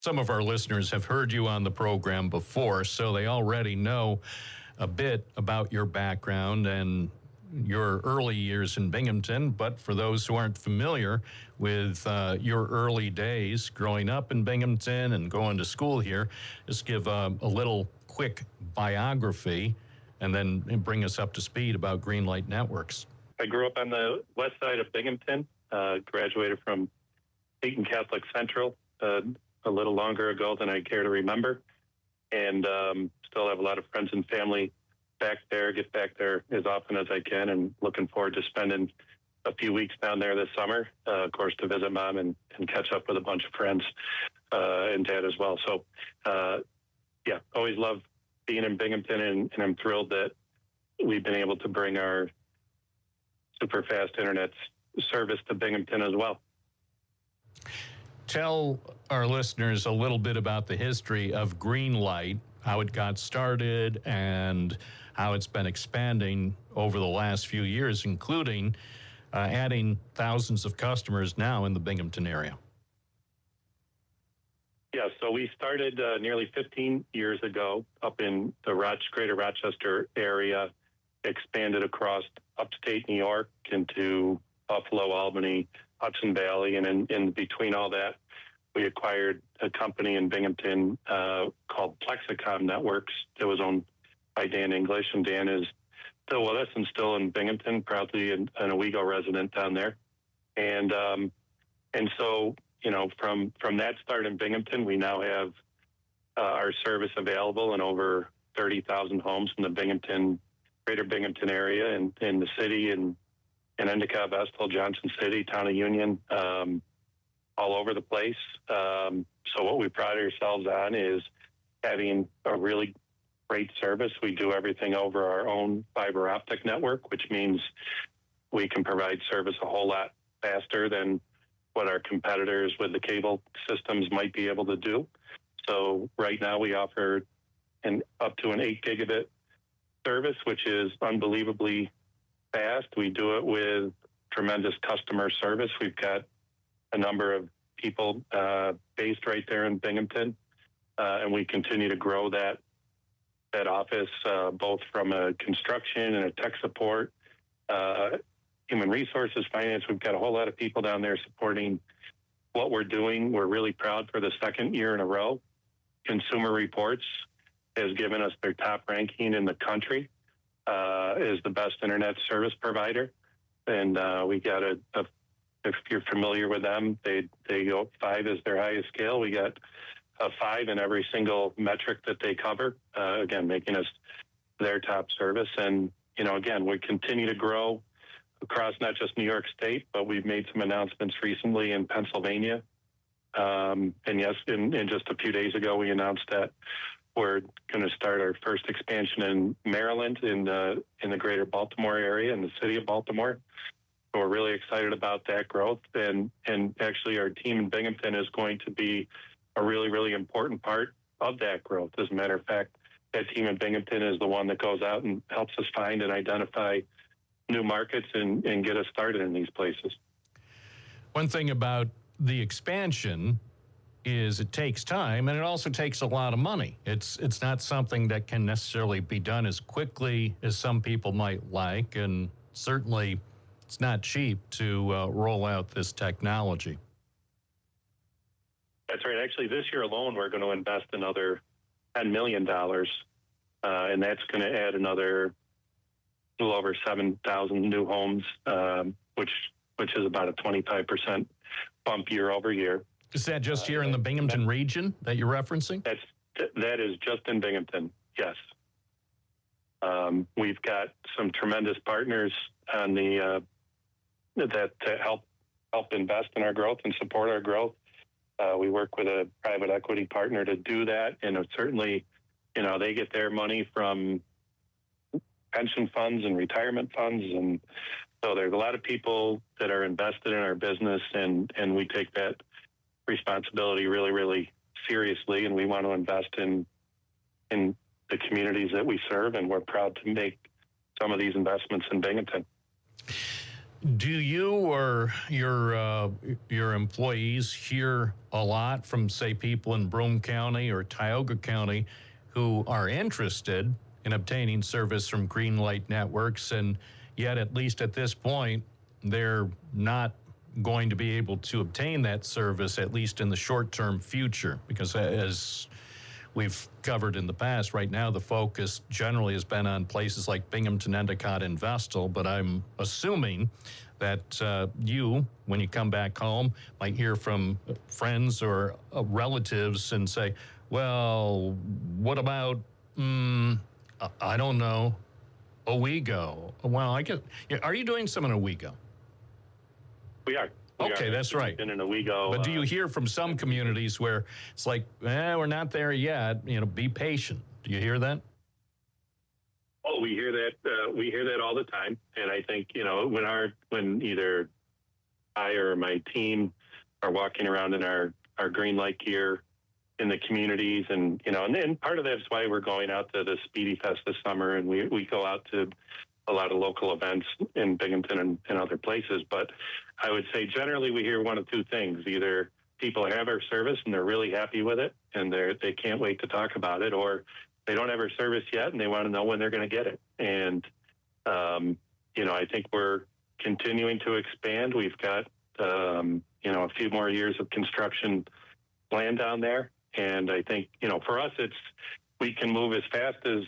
Some of our listeners have heard you on the program before, so they already know a bit about your background and your early years in Binghamton. But for those who aren't familiar with your early days growing up in Binghamton and going to school here, just give a little quick biography and then bring us up to speed about Greenlight Networks. I grew up on the west side of Binghamton, graduated from Dayton Catholic Central a little longer ago than I care to remember, and still have a lot of friends and family back there, get back there as often as I can, and looking forward to spending a few weeks down there this summer, of course, to visit Mom and catch up with a bunch of friends and Dad as well. So, always love being in Binghamton, and I'm thrilled that we've been able to bring our super fast internet service to Binghamton as well. Tell our listeners a little bit about the history of Greenlight, how it got started, and how it's been expanding over the last few years, including adding thousands of customers now in the Binghamton area. Yeah, so we started nearly 15 years ago up in the greater Rochester area, expanded across upstate New York into Buffalo, Albany, Hudson Valley, and in between all that, we acquired a company in Binghamton called Plexicom Networks that was owned by Dan English, and Dan is still with us and still in Binghamton, proudly an Owego resident down there. And so, from that start in Binghamton, we now have our service available in over 30,000 homes in the greater Binghamton area, and in the city, and in Endicott, Vestal, Johnson City, Town of Union, all over the place. So what we pride ourselves on is having a really great service. We do everything over our own fiber optic network, which means we can provide service a whole lot faster than what our competitors with the cable systems might be able to do. So right now we offer up to an 8 gigabit service, which is unbelievably fast. We do it with tremendous customer service. We've got a number of people based right there in Binghamton, and we continue to grow that office, both from a construction and a tech support, human resources, finance. We've got a whole lot of people down there supporting what we're doing. We're really proud for the second year in a row. Consumer Reports has given us their top ranking in the country as the best internet service provider. And we got if you're familiar with them, they go 5 as their highest scale. We got a 5 in every single metric that they cover, again, making us their top service. And, again, we continue to grow across not just New York State, but we've made some announcements recently in Pennsylvania. And yes, in just a few days ago, we announced that we're going to start our first expansion in Maryland, in the greater Baltimore area, in the city of Baltimore. So we're really excited about that growth. And actually, our team in Binghamton is going to be a really, really important part of that growth. As a matter of fact, that team in Binghamton is the one that goes out and helps us find and identify new markets and get us started in these places. One thing about the expansion is it takes time, and it also takes a lot of money. It's not something that can necessarily be done as quickly as some people might like, and certainly it's not cheap to roll out this technology. That's right. Actually, this year alone, we're going to invest another $10 million, and that's going to add another little over 7,000 new homes, which is about a 25% bump year over year. Is that just here in the Binghamton region that you're referencing? That is just in Binghamton, yes. We've got some tremendous partners on that help invest in our growth and support our growth. We work with a private equity partner to do that, and it certainly, they get their money from pension funds and retirement funds, and so there's a lot of people that are invested in our business, and we take that responsibility really, really seriously, and we want to invest in the communities that we serve, and we're proud to make some of these investments in Binghamton. Do you or your employees hear a lot from, say, people in Broome County or Tioga County who are interested in obtaining service from Greenlight Networks, and yet, at least at this point, they're not going to be able to obtain that service, at least in the short-term future? Because as we've covered in the past, right now the focus generally has been on places like Binghamton, Endicott, and Vestal, but I'm assuming that you, when you come back home, might hear from friends or relatives and say, well, what about, I don't know, Owego? Well, I guess, are you doing some in Owego? We are. Okay, that's right. Been in Owego. But do you hear from some communities where it's like, we're not there yet, be patient? Do you hear that? Oh, we hear that. We hear that all the time. And I think, when either I or my team are walking around in our Greenlight gear in the communities, and part of that's why we're going out to the Speedy Fest this summer, and we go out to a lot of local events in Binghamton and other places. But I would say generally we hear one of two things: either people have our service and they're really happy with it and they can't wait to talk about it, or they don't have our service yet and they want to know when they're going to get it. And I think we're continuing to expand. We've got a few more years of construction planned down there, and I think for us we can move as fast as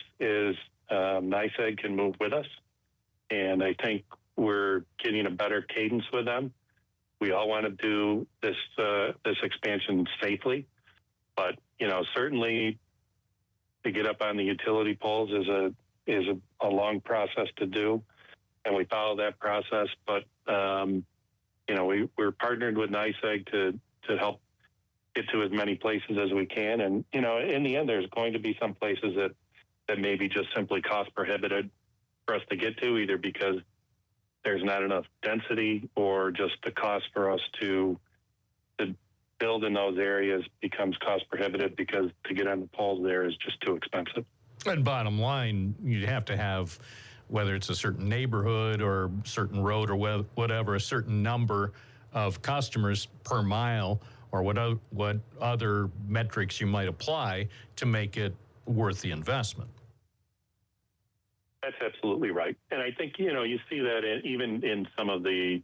NYSEG can move with us. And I think we're getting a better cadence with them. We all want to do this expansion safely, but certainly to get up on the utility poles is a long process to do, and we follow that process. But we're partnered with NYSEG to help get to as many places as we can. And in the end, there's going to be some places that may be just simply cost prohibitive for us to get to, either because there's not enough density or just the cost for us to build in those areas becomes cost prohibitive because to get on the poles there is just too expensive. And bottom line, you have to have, whether it's a certain neighborhood or certain road or whatever, a certain number of customers per mile, or what other metrics you might apply to make it worth the investment. That's absolutely right. And I think, you see that even in some of the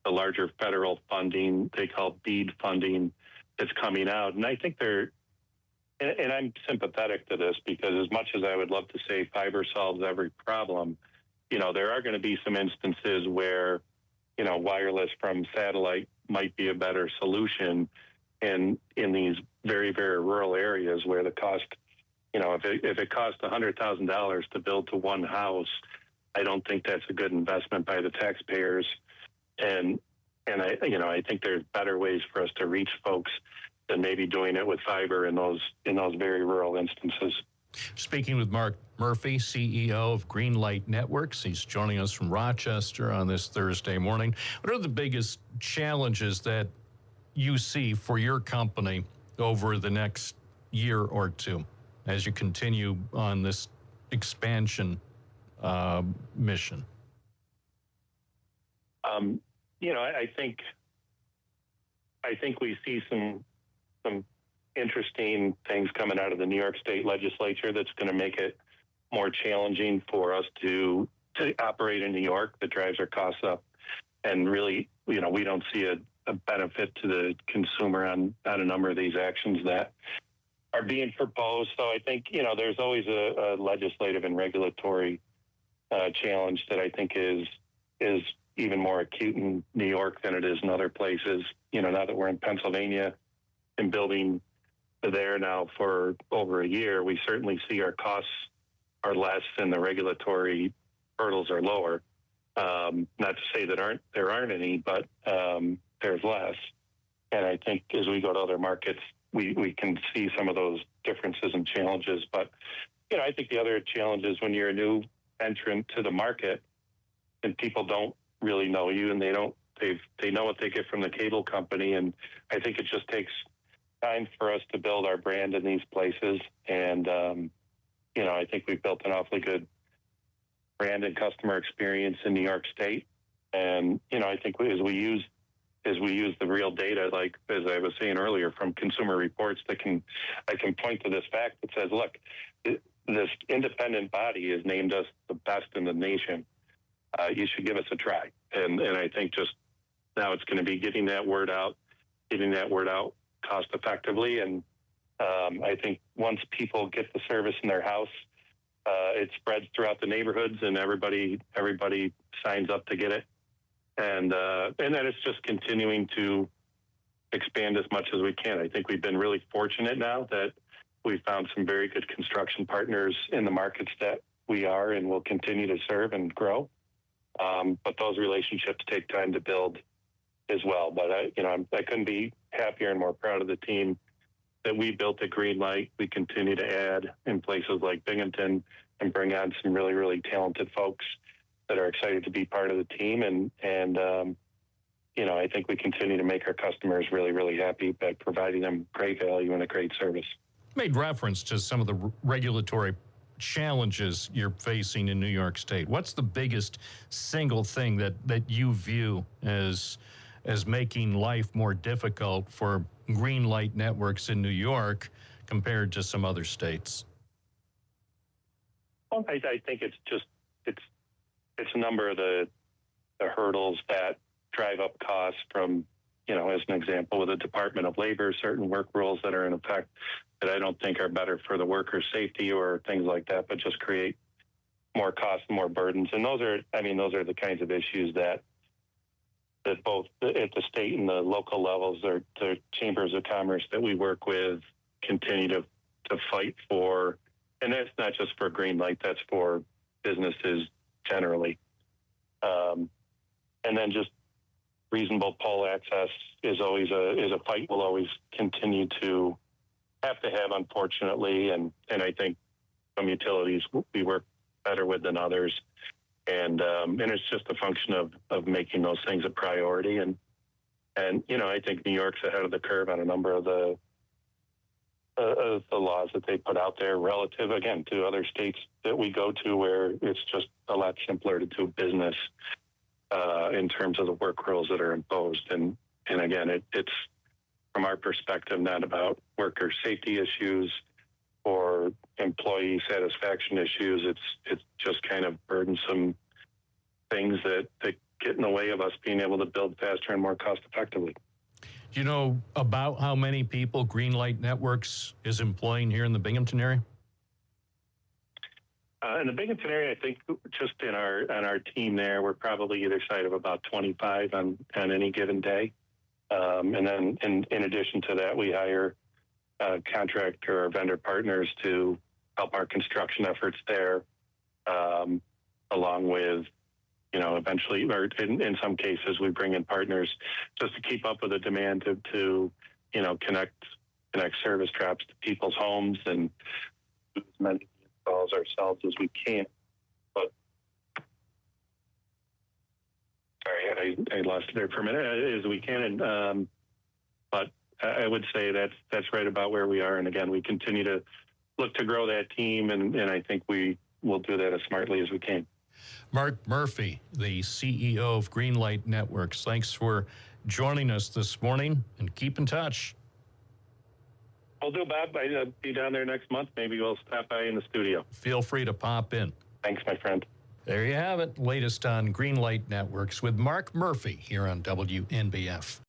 larger federal funding, they call BEAD funding, that's coming out. And I think and I'm sympathetic to this, because as much as I would love to say fiber solves every problem, there are going to be some instances where, wireless from satellite might be a better solution. And in these very, very rural areas where the cost, if it costs $100,000 to build to one house, I don't think that's a good investment by the taxpayers. And I think there's better ways for us to reach folks than maybe doing it with fiber in those very rural instances. Speaking with Mark Murphy, CEO of Greenlight Networks. He's joining us from Rochester on this Thursday morning. What are the biggest challenges that you see for your company over the next year or two as you continue on this expansion mission? I think we see some interesting things coming out of the New York State legislature that's going to make it more challenging for us to operate in New York. That drives our costs up, and really, we don't see a benefit to the consumer on a number of these actions that are being proposed. So I think there's always a legislative and regulatory challenge that I think is even more acute in New York than it is in other places. Now that we're in Pennsylvania and building there now for over a year, we certainly see our costs are less and the regulatory hurdles are lower. Not to say that there aren't any, but there's less. And I think as we go to other markets, we can see some of those differences and challenges. But I think the other challenge is when you're a new entrant to the market and people don't really know you, and they know what they get from the cable company. And I think it just takes time for us to build our brand in these places. And, I think we've built an awfully good brand and customer experience in New York State. And, I think as we use the real data, like as I was saying earlier, from Consumer Reports, I can point to this fact that says, look, this independent body has named us the best in the nation. You should give us a try. And I think just now it's going to be getting that word out cost effectively. And I think once people get the service in their house, it spreads throughout the neighborhoods, and everybody signs up to get it. And then it's just continuing to expand as much as we can. I think we've been really fortunate now that we've found some very good construction partners in the markets that we are and will continue to serve and grow. But those relationships take time to build as well. But I couldn't be happier and more proud of the team that we built at Greenlight. We continue to add in places like Binghamton and bring on some really, really talented folks that are excited to be part of the team. And I think we continue to make our customers really, really happy by providing them great value and a great service. Made reference to some of the regulatory challenges you're facing in New York State. What's the biggest single thing that you view as making life more difficult for Greenlight networks in New York compared to some other states? Well, I think it's a number of the hurdles that drive up costs from, as an example, with the Department of Labor, certain work rules that are in effect that I don't think are better for the workers' safety or things like that, but just create more costs and more burdens. And those are the kinds of issues that both at the state and the local levels, the chambers of commerce that we work with continue to fight for. And that's not just for Greenlight, that's for businesses generally. And then just reasonable pole access is a fight we'll always continue to have, unfortunately. And I think some utilities we work better with than others. And it's just a function of making those things a priority. And I think New York's ahead of the curve on a number of the laws that they put out there relative, again, to other states that we go to where it's just a lot simpler to do business in terms of the work rules that are imposed. And again, it's from our perspective, not about worker safety issues or employee satisfaction issues. It's just kind of burdensome things that get in the way of us being able to build faster and more cost effectively. Do you know about how many people Greenlight Networks is employing here in the Binghamton area? In the Binghamton area, I think just on our team there, we're probably either side of about 25 on any given day. And then in addition to that, we hire contractor or vendor partners to help our construction efforts there, along with, eventually, or in some cases, we bring in partners just to keep up with the demand to connect service traps to people's homes and do as many installs ourselves as we can. But sorry, I lost it there for a minute. As we can, but I would say that's right about where we are. And again, we continue to look to grow that team, and I think we will do that as smartly as we can. Mark Murphy, the CEO of Greenlight Networks, thanks for joining us this morning, and keep in touch. I'll do, Bob. I'll be down there next month. Maybe we'll stop by in the studio. Feel free to pop in. Thanks, my friend. There you have it. Latest on Greenlight Networks with Mark Murphy here on WNBF.